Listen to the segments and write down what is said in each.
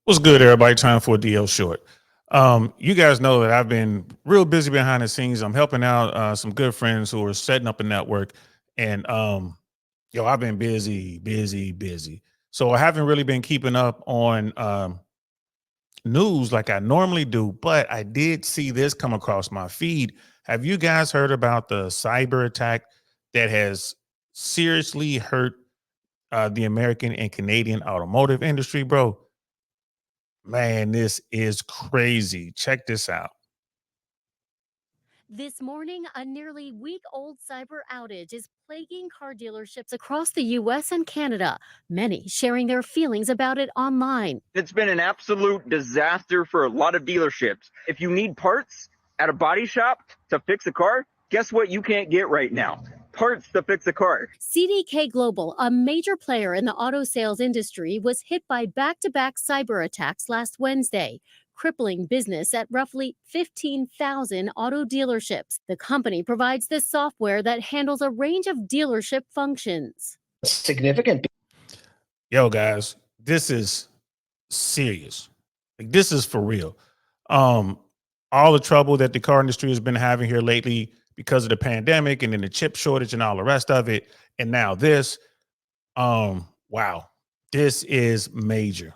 What's good, everybody? Time for a DL short. You guys know that I've been real busy behind the scenes. I'm helping out some good friends who are setting up a network, and I've been busy, busy, busy. So I haven't really been keeping up on news like I normally do. But I did see this come across my feed. Have you guys heard about the cyber attack that has seriously hurt the American and Canadian automotive industry, bro? Man, this is crazy. Check this out. This morning, a nearly week old cyber outage is plaguing car dealerships across the US and Canada, many sharing their feelings about it online. It's been an absolute disaster for a lot of dealerships. If you need parts at a body shop to fix a car, guess what you can't get right now? Parts to fix a car. CDK Global, a major player in the auto sales industry, was hit by back-to-back cyber attacks last Wednesday, crippling business at roughly 15,000 auto dealerships. The company provides the software that handles a range of dealership functions. Significant. Yo, guys, this is serious. Like, this is for real. All the trouble that the car industry has been having here lately because of the pandemic and then the chip shortage and all the rest of it. And now this, wow, this is major.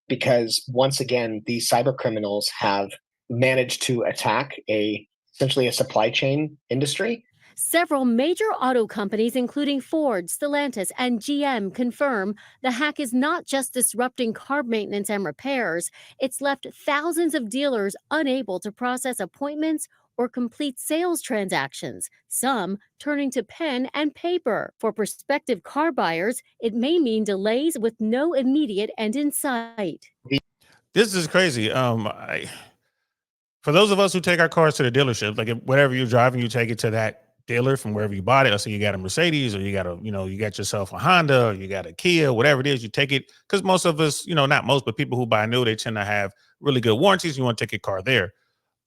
Because once again, these cyber criminals have managed to attack essentially a supply chain industry. Several major auto companies, including Ford, Stellantis, and GM, confirm the hack is not just disrupting car maintenance and repairs, it's left thousands of dealers unable to process appointments or complete sales transactions, some turning to pen and paper. For prospective car buyers, it may mean delays with no immediate end in sight. This is crazy. For those of us who take our cars to the dealership, like whatever you're driving, you take it to that dealer from wherever you bought it. Let's say you got a Mercedes, or you got you got yourself a Honda, or you got a Kia, whatever it is, you take it. Because most of us, not most, but people who buy new, they tend to have really good warranties. You want to take your car there.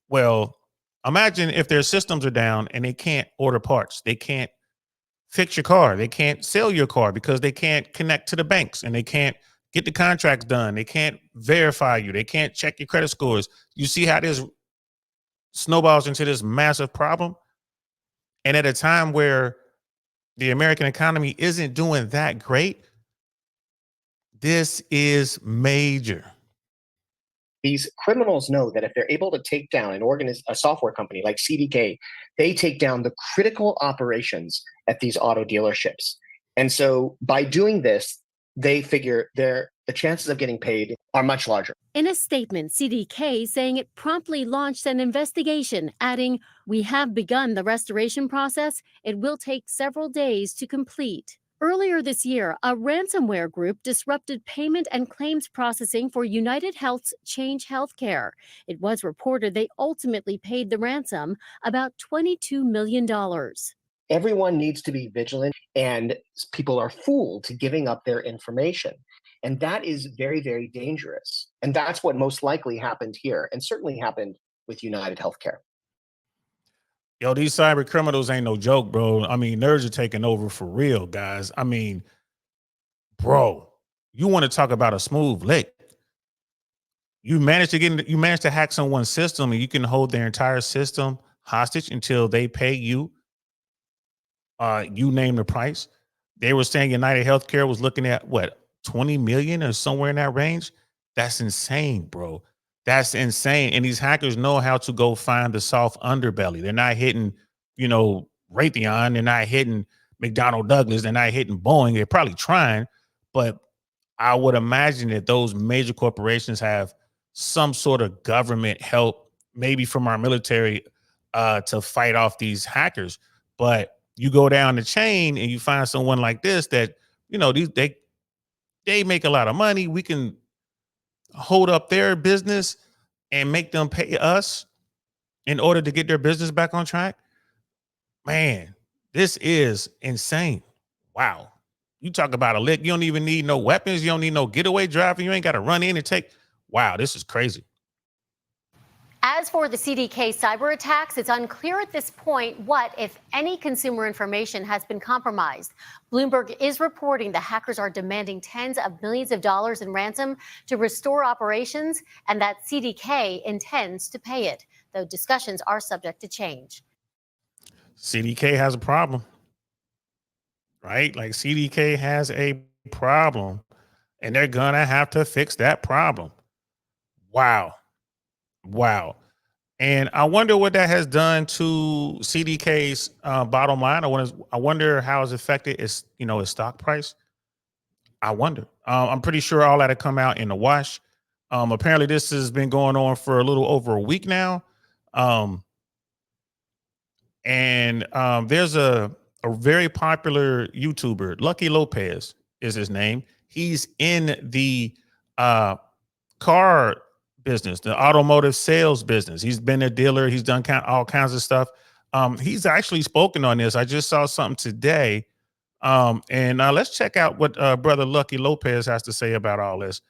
Well, imagine if their systems are down and they can't order parts. They can't fix your car. They can't sell your car because they can't connect to the banks, and they can't get the contracts done. They can't verify you. They can't check your credit scores. You see how this snowballs into this massive problem? And at a time where the American economy isn't doing that great, this is major. These criminals know that if they're able to take down a software company like CDK, they take down the critical operations at these auto dealerships. And so by doing this, they figure the chances of getting paid are much larger. In a statement, CDK saying it promptly launched an investigation, adding, "We have begun the restoration process. It will take several days to complete." Earlier this year, a ransomware group disrupted payment and claims processing for United Health's Change Healthcare. It was reported they ultimately paid the ransom, about $22 million. Everyone needs to be vigilant, and people are fooled to giving up their information. And that is very, very dangerous. And that's what most likely happened here, and certainly happened with United Healthcare. Yo, these cyber criminals ain't no joke, bro. I mean, nerds are taking over for real, guys. I mean, bro, you want to talk about a smooth lick. You managed to hack someone's system, and you can hold their entire system hostage until they pay you. You name the price. They were saying United Healthcare was looking at what, 20 million or somewhere in that range. That's insane, bro. That's insane. And these hackers know how to go find the soft underbelly. They're not hitting, Raytheon. They're not hitting McDonnell Douglas. They're not hitting Boeing. They're probably trying, but I would imagine that those major corporations have some sort of government help, maybe from our military, to fight off these hackers. But you go down the chain and you find someone like this that, they make a lot of money. We can hold up their business and make them pay us in order to get their business back on track. Man, this is insane. Wow. You talk about a lick. You don't even need no weapons. You don't need no getaway driver. You ain't got to run in and take. Wow, this is crazy. As for the CDK cyber attacks, it's unclear at this point what, if any, consumer information has been compromised. Bloomberg is reporting the hackers are demanding tens of millions of dollars in ransom to restore operations, and that CDK intends to pay it, though discussions are subject to change. CDK has a problem, right? Like CDK has a problem, and they're gonna have to fix that problem. Wow. Wow. And I wonder what that has done to CDK's bottom line. I wonder how it's affected its, its stock price. I wonder. I'm pretty sure all that had come out in the wash. Apparently, this has been going on for a little over a week now. And there's a very popular YouTuber, Lucky Lopez is his name. He's in the car business, the automotive sales business. He's been a dealer. He's done all kinds of stuff. He's actually spoken on this. I just saw something today. And let's check out what brother Lucky Lopez has to say about all this.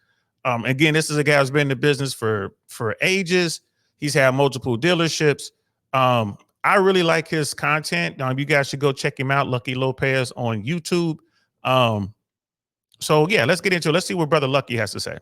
Again, this is a guy who's been in the business for ages. He's had multiple dealerships. I really like his content. You guys should go check him out, Lucky Lopez, on YouTube. So yeah, let's get into it. Let's see what brother Lucky has to say.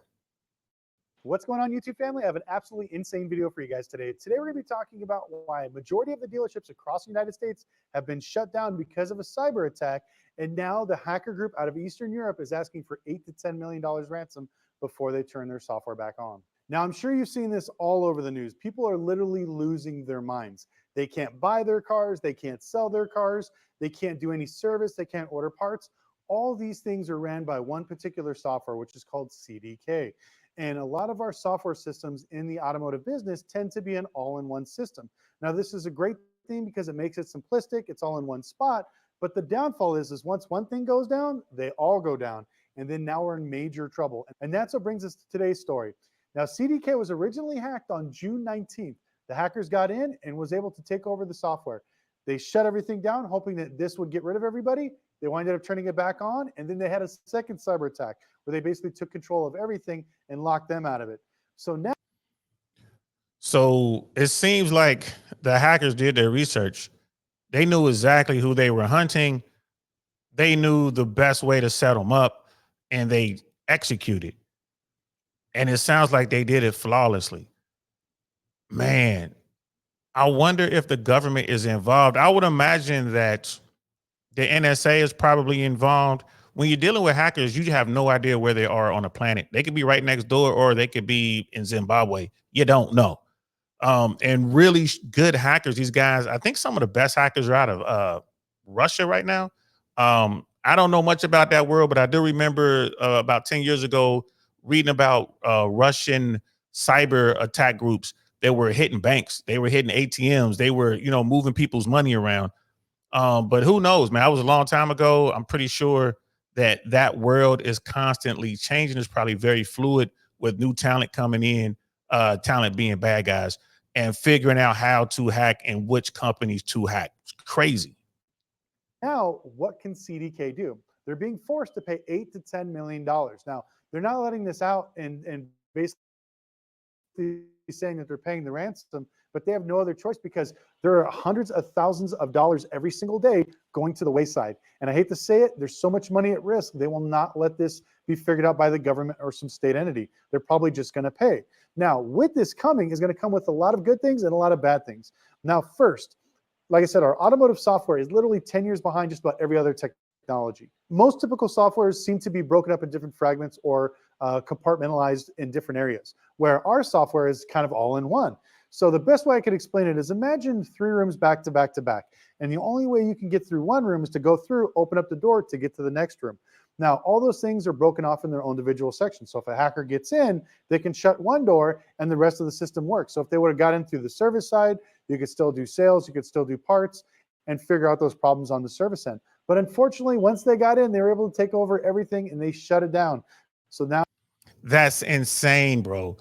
What's going on, YouTube family? I have an absolutely insane video for you guys today. Today, we're going to be talking about why a majority of the dealerships across the United States have been shut down because of a cyber attack. And now the hacker group out of Eastern Europe is asking for $8 to $10 million ransom before they turn their software back on. Now, I'm sure you've seen this all over the news. People are literally losing their minds. They can't buy their cars. They can't sell their cars. They can't do any service. They can't order parts. All these things are ran by one particular software, which is called CDK. And a lot of our software systems in the automotive business tend to be an all-in-one system. Now, this is a great thing because it makes it simplistic. It's all in one spot. But the downfall is once one thing goes down, they all go down. And then now we're in major trouble. And that's what brings us to today's story. Now, CDK was originally hacked on June 19th. The hackers got in and was able to take over the software. They shut everything down, hoping that this would get rid of everybody. They winded up turning it back on, and then they had a second cyber attack where they basically took control of everything and locked them out of it. So it seems like the hackers did their research. They knew exactly who they were hunting. They knew the best way to set them up, and they executed. And it sounds like they did it flawlessly. Man, I wonder if the government is involved. I would imagine that the NSA is probably involved. When you're dealing with hackers, you have no idea where they are on the planet. They could be right next door, or they could be in Zimbabwe. You don't know. And really good hackers, these guys, I think some of the best hackers are out of Russia right now. I don't know much about that world, but I do remember about 10 years ago reading about Russian cyber attack groups that were hitting banks. They were hitting ATMs. They were, moving people's money around. But who knows, man? That was a long time ago. I'm pretty sure that world is constantly changing. It's probably very fluid with new talent coming in, talent being bad guys, and figuring out how to hack and which companies to hack. It's crazy. Now, what can CDK do? They're being forced to pay $8 to $10 million. Now, they're not letting this out and basically saying that they're paying the ransom, but they have no other choice because there are hundreds of thousands of dollars every single day going to the wayside. And I hate to say it, there's so much money at risk. They will not let this be figured out by the government or some state entity. They're probably just going to pay. Now, with this coming is going to come with a lot of good things and a lot of bad things. Now, first, like I said, our automotive software is literally 10 years behind just about every other technology. Most typical softwares seem to be broken up in different fragments or compartmentalized in different areas, where our software is kind of all in one. So the best way I could explain it is imagine 3 rooms back to back to back. And the only way you can get through one room is to go through, open up the door to get to the next room. Now, all those things are broken off in their own individual sections. So if a hacker gets in, they can shut one door and the rest of the system works. So if they would have got in through the service side, you could still do sales, you could still do parts, and figure out those problems on the service end. But unfortunately, once they got in, they were able to take over everything and they shut it down. So now that's insane, bro.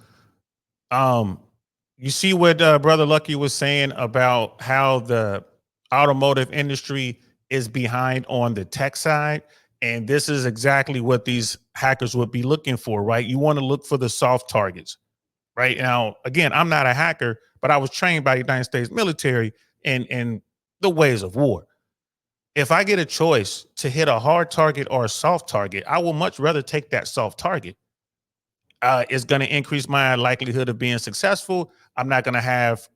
You see what Brother Lucky was saying about how the automotive industry is behind on the tech side. And this is exactly what these hackers would be looking for, right? You want to look for the soft targets. right? Now, again, I'm not a hacker, but I was trained by the United States military in the ways of war. If I get a choice to hit a hard target or a soft target, I will much rather take that soft target. It's going to increase my likelihood of being successful. I'm not going to have,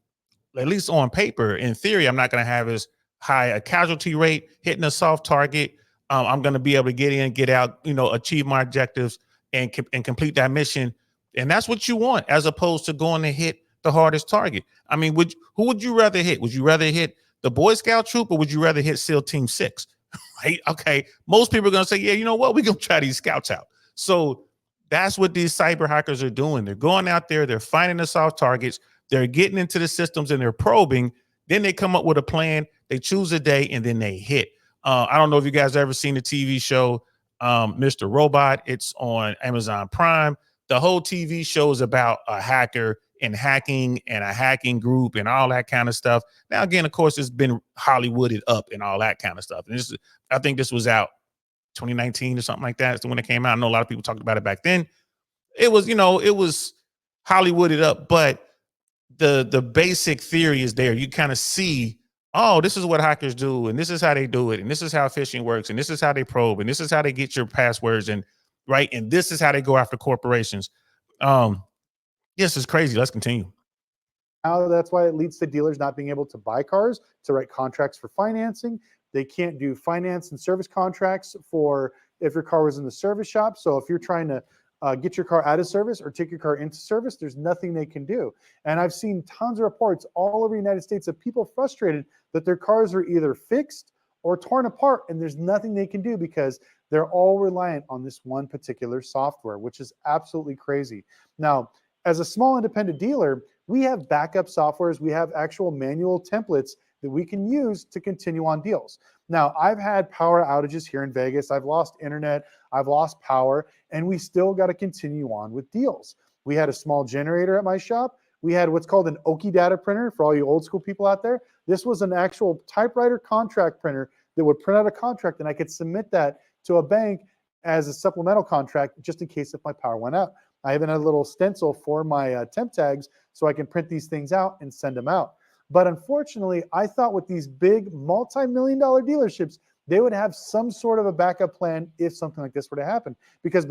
at least on paper, in theory, I'm not going to have as high a casualty rate hitting a soft target. I'm going to be able to get in, get out, achieve my objectives and complete that mission. And that's what you want, as opposed to going to hit the hardest target. I mean, who would you rather hit? Would you rather hit the Boy Scout troop, or would you rather hit SEAL Team 6? Right? Okay. Most people are going to say, yeah, you know what? We're going to try these scouts out. So that's what these cyber hackers are doing. They're going out there, they're finding the soft targets, they're getting into the systems and they're probing. Then they come up with a plan, they choose a day, and then they hit. I don't know if you guys ever seen the TV show Mr. Robot. It's on Amazon Prime. The whole TV show is about a hacker and hacking and a hacking group and all that kind of stuff. Now, again, of course, it's been Hollywooded up and all that kind of stuff. And I think this was out 2019 or something like that. So when it came out, I know a lot of people talked about it back then. It was, it was Hollywooded up, but the basic theory is there. You kind of see, oh, this is what hackers do, and this is how they do it, and this is how phishing works, and this is how they probe, and this is how they get your passwords, and right, and this is how they go after corporations. This is crazy. Let's continue. Now that's why it leads to dealers not being able to buy cars, to write contracts for financing. They can't do finance and service contracts for if your car was in the service shop. So if you're trying to get your car out of service or take your car into service, there's nothing they can do. And I've seen tons of reports all over the United States of people frustrated that their cars are either fixed or torn apart, and there's nothing they can do because they're all reliant on this one particular software, which is absolutely crazy. Now, as a small independent dealer, we have backup softwares, we have actual manual templates that we can use to continue on deals. Now, I've had power outages here in Vegas. I've lost internet, I've lost power, and we still got to continue on with deals. We had a small generator at my shop. We had what's called an Oki data printer for all you old school people out there. This was an actual typewriter contract printer that would print out a contract, and I could submit that to a bank as a supplemental contract just in case if my power went out. I even had a little stencil for my temp tags so I can print these things out and send them out. But unfortunately, I thought with these big multi-million-dollar dealerships, they would have some sort of a backup plan if something like this were to happen. Because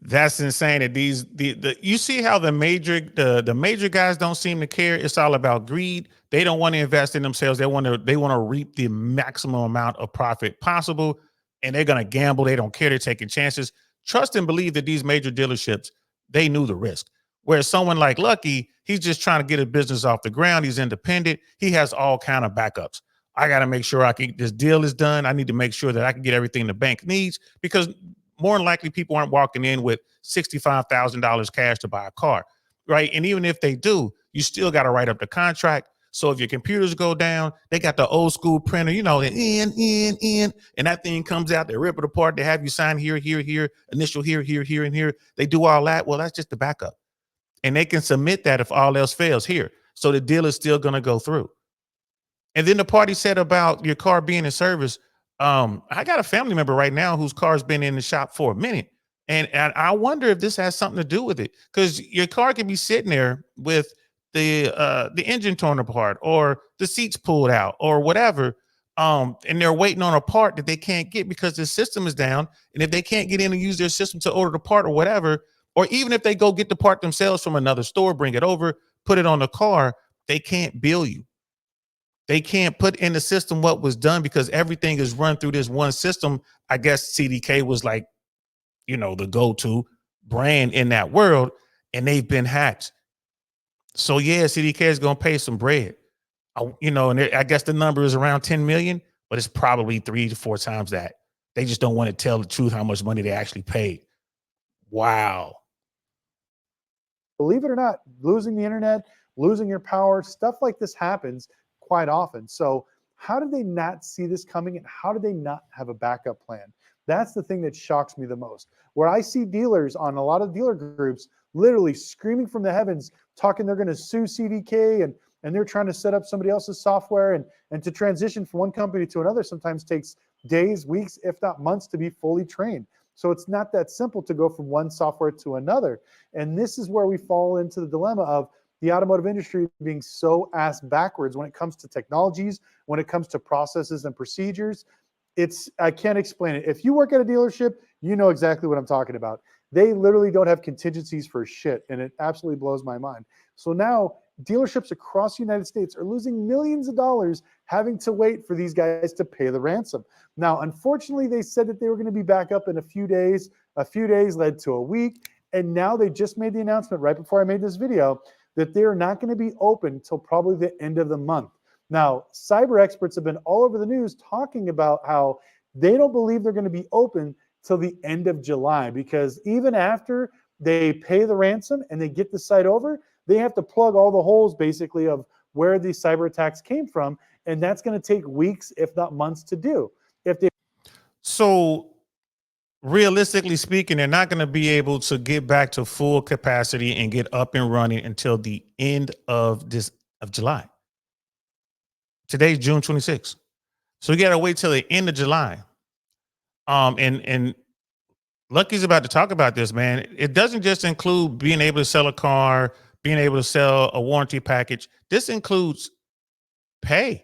that's insane. That you see how the major guys don't seem to care. It's all about greed. They don't want to invest in themselves. They want to reap the maximum amount of profit possible, and they're gonna gamble. They don't care. They're taking chances. Trust and believe that these major dealerships, they knew the risk. Whereas someone like Lucky, he's just trying to get a business off the ground. He's independent. He has all kind of backups. I got to make sure this deal is done. I need to make sure that I can get everything the bank needs, because more than likely people aren't walking in with $65,000 cash to buy a car, right? And even if they do, you still got to write up the contract. So if your computers go down, they got the old school printer, the and that thing comes out, they rip it apart, they have you sign here, initial here, and here. They do all that. Well, that's just the backup. And they can submit that if all else fails here. So the deal is still going to go through. And then the party said about your car being in service. I got a family member right now whose car's been in the shop for a minute. And I wonder if this has something to do with it, because your car can be sitting there with the engine torn apart or the seats pulled out or whatever. And they're waiting on a part that they can't get because the system is down. And if they can't get in and use their system to order the part or whatever, or even if they go get the part themselves from another store, bring it over, put it on the car, they can't bill you. They can't put in the system what was done because everything is run through this one system. I guess CDK was like, the go-to brand in that world, and they've been hacked. So yeah, CDK is going to pay some bread. And I guess the number is around 10 million, but it's probably 3 to 4 times that. They just don't want to tell the truth how much money they actually paid. Wow. Believe it or not, losing the internet, losing your power, stuff like this happens quite often. So how did they not see this coming, and how did they not have a backup plan? That's the thing that shocks me the most, where I see dealers on a lot of dealer groups literally screaming from the heavens, talking they're going to sue CDK, and they're trying to set up somebody else's software, and to transition from one company to another sometimes takes days, weeks, if not months to be fully trained. So it's not that simple to go from one software to another. And this is where we fall into the dilemma of the automotive industry being so ass backwards when it comes to technologies, when it comes to processes and procedures. I can't explain it. If you work at a dealership, you know exactly what I'm talking about. They literally don't have contingencies for shit, and it absolutely blows my mind. So now dealerships across the United States are losing millions of dollars having to wait for these guys to pay the ransom. Now, unfortunately, they said that they were going to be back up in a few days. A few days led to a week, and now they just made the announcement right before I made this video that they are not going to be open until probably the end of the month. Now, cyber experts have been all over the news talking about how they don't believe they're going to be open till the end of July, because even after they pay the ransom and they get the site over, they have to plug all the holes basically of where these cyber attacks came from, and that's going to take weeks, if not months, to do. So realistically speaking, they're not going to be able to get back to full capacity and get up and running until the end of July. Today's June 26th. So we got to wait till the end of July. And Lucky's about to talk about this, man. It doesn't just include being able to sell a car, being able to sell a warranty package. This includes pay.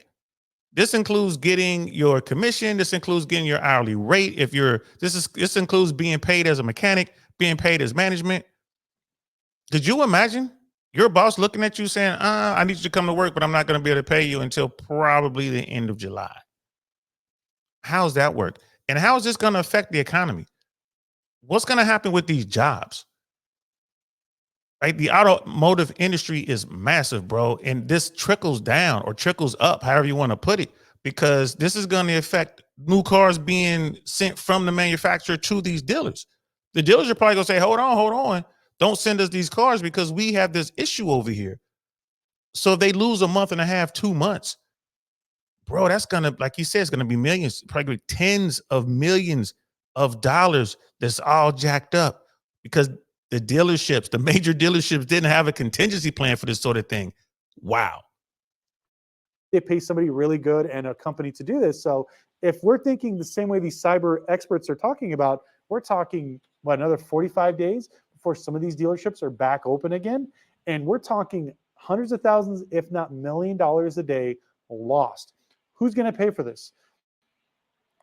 This includes getting your commission. This includes getting your hourly rate. This includes being paid as a mechanic, being paid as management. Could you imagine your boss looking at you saying, I need you to come to work, but I'm not going to be able to pay you until probably the end of July? How's that work? And how is this going to affect the economy? What's going to happen with these jobs? Right? The automotive industry is massive, bro. And this trickles down or trickles up, however you want to put it, because this is going to affect new cars being sent from the manufacturer to these dealers. The dealers are probably going to say, hold on. Don't send us these cars because we have this issue over here. So if they lose a month and a half, 2 months, bro, that's going to, like you said, it's going to be millions, probably tens of millions of dollars that's all jacked up because the dealerships, the major dealerships didn't have a contingency plan for this sort of thing. Wow. They pay somebody really good and a company to do this. So if we're thinking the same way these cyber experts are talking about, we're talking, another 45 days before some of these dealerships are back open again. And we're talking hundreds of thousands, if not $1 million a day lost. Who's going to pay for this?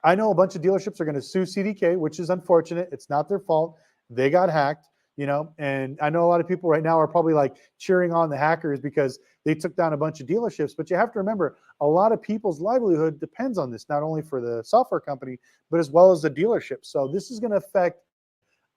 I know a bunch of dealerships are going to sue CDK, which is unfortunate. It's not their fault. They got hacked, and I know a lot of people right now are probably like cheering on the hackers because they took down a bunch of dealerships. But you have to remember, a lot of people's livelihood depends on this, not only for the software company, but as well as the dealership. So this is going to affect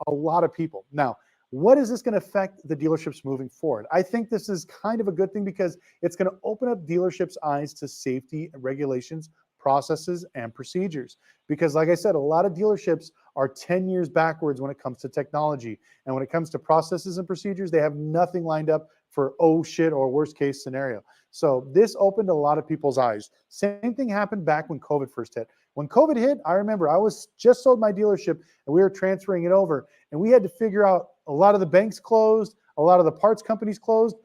a lot of people. Now, what is this going to affect the dealerships moving forward? I think this is kind of a good thing because it's going to open up dealerships' eyes to safety regulations, processes, and procedures. Because like I said, a lot of dealerships are 10 years backwards when it comes to technology. And when it comes to processes and procedures, they have nothing lined up for oh shit or worst case scenario. So this opened a lot of people's eyes. Same thing happened back when COVID first hit. When COVID hit, I remember I was just sold my dealership and we were transferring it over, and we had to figure out, a lot of the banks closed, a lot of the parts companies closed,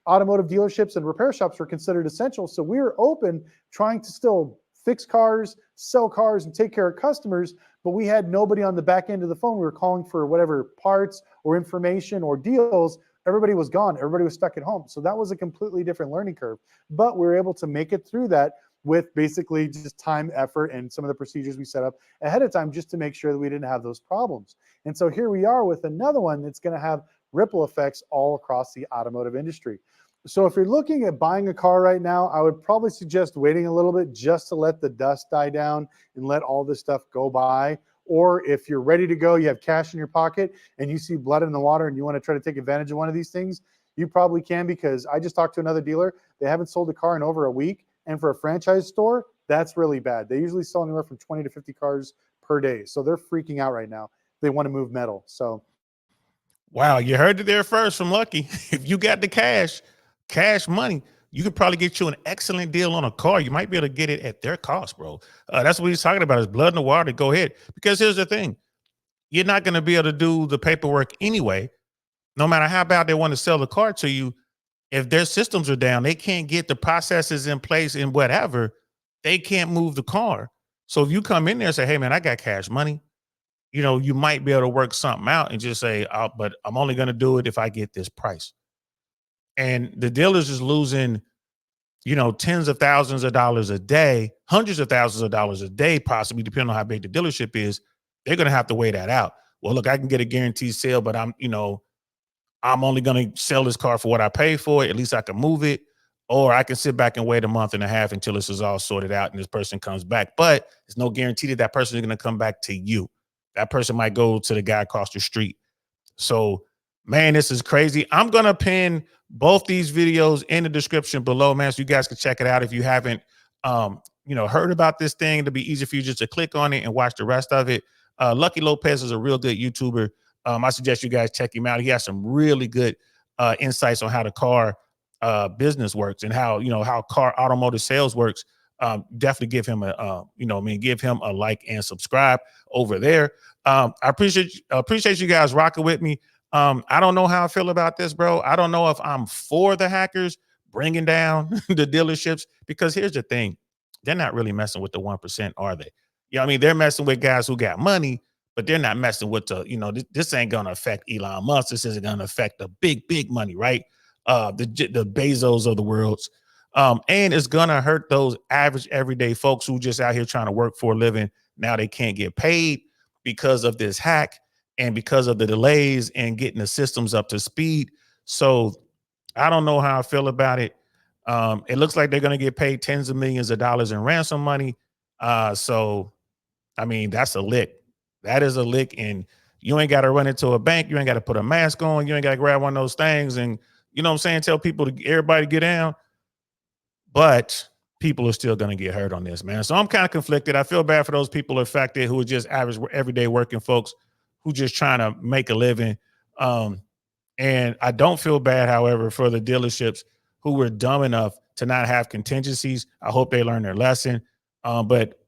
automotive dealerships and repair shops were considered essential. So we were open, trying to still fix cars, sell cars, and take care of customers, but we had nobody on the back end of the phone. We were calling for whatever parts or information or deals. Everybody was gone. Everybody was stuck at home. So that was a completely different learning curve. But we were able to make it through that with basically just time, effort, and some of the procedures we set up ahead of time just to make sure that we didn't have those problems. And so here we are with another one that's going to have ripple effects all across the automotive industry. So if you're looking at buying a car right now, I would probably suggest waiting a little bit just to let the dust die down and let all this stuff go by. Or if you're ready to go, you have cash in your pocket and you see blood in the water and you want to try to take advantage of one of these things, you probably can, because I just talked to another dealer. They haven't sold a car in over a week. And for a franchise store, that's really bad. They usually sell anywhere from 20 to 50 cars per day. So they're freaking out right now. They want to move metal. So, wow, you heard it there first from Lucky. If you got the cash money, you could probably get you an excellent deal on a car. You might be able to get it at their cost, bro. That's what he's talking about, is blood in the water. Go ahead. Because here's the thing. You're not going to be able to do the paperwork anyway, no matter how bad they want to sell the car to you. If their systems are down, they can't get the processes in place and whatever, they can't move the car. So if you come in there and say, hey, man, I got cash money, you know, you might be able to work something out and just say, but I'm only going to do it if I get this price. And the dealers is losing, you know, tens of thousands of dollars a day, hundreds of thousands of dollars a day, possibly, depending on how big the dealership is. They're going to have to weigh that out. Well, look, I can get a guaranteed sale, but I'm, you know, I'm only going to sell this car for what I pay for it. At least I can move it. Or I can sit back and wait a month and a half until this is all sorted out and this person comes back. But there's no guarantee that that person is going to come back to you. That person might go to the guy across the street. So, man, this is crazy. I'm going to pin both these videos in the description below, man, so you guys can check it out if you haven't, you know, heard about this thing. It'll be easy for you just to click on it and watch the rest of it. Lucky Lopez is a real good YouTuber. I suggest you guys check him out. He has some really good insights on how the car business works and how, you know, how car automotive sales works. Definitely give him a, you know, I mean, give him a like and subscribe over there. I appreciate you guys rocking with me. I don't know how I feel about this, bro. I don't know if I'm for the hackers bringing down the dealerships, because here's the thing. They're not really messing with the 1%, are they? You know what I mean? They're messing with guys who got money, but they're not messing with the, you know, this ain't going to affect Elon Musk. This isn't going to affect the big money, right? The Bezos of the world. And it's going to hurt those average everyday folks who just out here trying to work for a living. Now they can't get paid because of this hack and because of the delays and getting the systems up to speed. So I don't know how I feel about it. It looks like they're going to get paid tens of millions of dollars in ransom money. So, I mean, that's a lick. That is a lick. And you ain't got to run into a bank. You ain't got to put a mask on. You ain't got to grab one of those things and, you know what I'm saying, tell people to everybody get down. But people are still going to get hurt on this, man. So I'm kind of conflicted. I feel bad for those people affected who are just average, everyday working folks who just trying to make a living. And I don't feel bad, however, for the dealerships who were dumb enough to not have contingencies. I hope they learn their lesson. But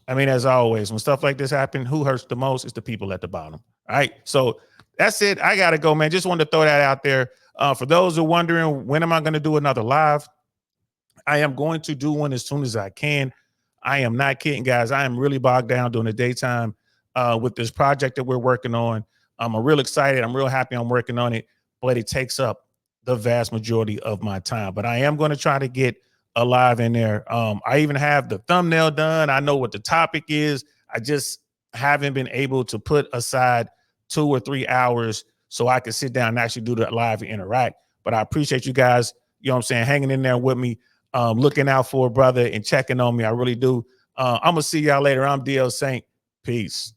I mean, as always, when stuff like this happen, who hurts the most is the people at the bottom. All right. So that's it. I got to go, man. Just wanted to throw that out there. For those who are wondering, when am I going to do another live? I am going to do one as soon as I can. I am not kidding, guys. I am really bogged down during the daytime with this project that we're working on. I'm real excited. I'm real happy I'm working on it, but it takes up the vast majority of my time. But I am going to try to get a live in there. I even have the thumbnail done. I know what the topic is. I just haven't been able to put aside 2 or 3 hours so I can sit down and actually do the live and interact. But I appreciate you guys, you know what I'm saying, hanging in there with me, looking out for a brother and checking on me. I really do. I'm going to see y'all later. I'm DL Saint. Peace.